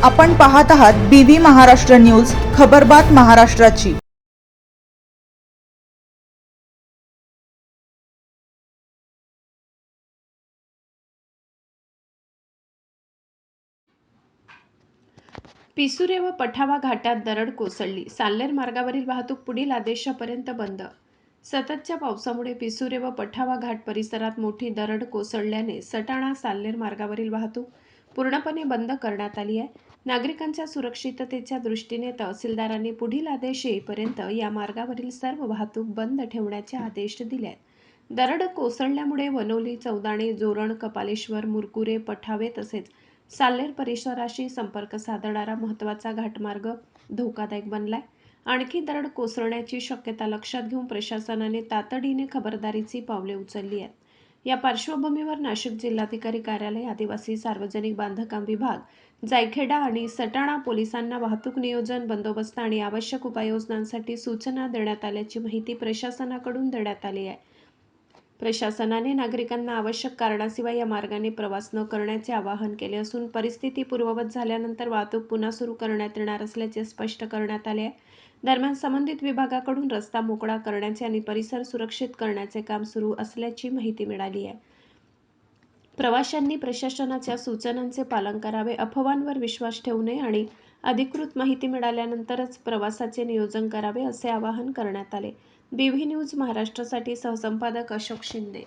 आपण पाहत आहात BV महाराष्ट्र न्यूज, खबरबात महाराष्ट्राची। पिसुरे व पठावा घाटात दरड कोसळली। साल्हेर मार्गावरील वाहतूक पुढील आदेशापर्यंत बंद। सततच्या पावसामुळे पिसुरे व पठावा घाट परिसरात मोठी दरड कोसळल्याने सटाणा साल्हेर मार्गावरील वाहतूक पूर्णपणे बंद करण्यात आली आहे। नागरिकांच्या सुरक्षिततेच्या दृष्टीने तहसीलदारांनी पुढील आदेश येईपर्यंत या मार्गावरील सर्व वाहतूक बंद ठेवण्याचे आदेश दिले आहेत। दरड कोसळल्यामुळे वनोली, चौदाणे, जोरण, कपालेश्वर, मुरकुरे, पठावे तसेच साल्हेर परिसराशी संपर्क साधणारा महत्त्वाचा घाटमार्ग धोकादायक बनलाय। आणखी दरड कोसळण्याची शक्यता लक्षात घेऊन प्रशासनाने तातडीने खबरदारीची पावले उचलली आहेत। या पार्श्वभूमीवर नाशिक जिल्हाधिकारी कार्यालय, आदिवासी सार्वजनिक बांधकाम विभाग, जायखेडा आणि सटाणा पोलिसांना वाहतूक नियोजन, बंदोबस्त आणि आवश्यक उपाययोजनांसाठी सूचना देण्यात आल्याची माहिती प्रशासनाकडून देण्यात आली आहे। प्रशासनाने नागरिकांना आवश्यक कारणाशिवाय या मार्गाने प्रवास न करण्याचे आवाहन केले असून परिस्थिती पूर्ववत झाल्यानंतर वाहतूक पुन्हा सुरू करण्यात येणार असल्याचे स्पष्ट करण्यात आले आहे। दरम्यान संबंधित विभागाकडून रस्ता मोकळा करण्याचे आणि परिसर सुरक्षित करण्याचे काम सुरू असल्याची माहिती मिळाली आहे। प्रवाशांनी प्रशासनाच्या सूचनांचे पालन करावे, अफवांवर विश्वास ठेवू नये आणि अधिकृत माहिती मिळाल्यानंतरच प्रवासाचे नियोजन करावे असे आवाहन करण्यात आले। BV न्यूज महाराष्ट्रासाठी सहसंपादक अशोक शिंदे।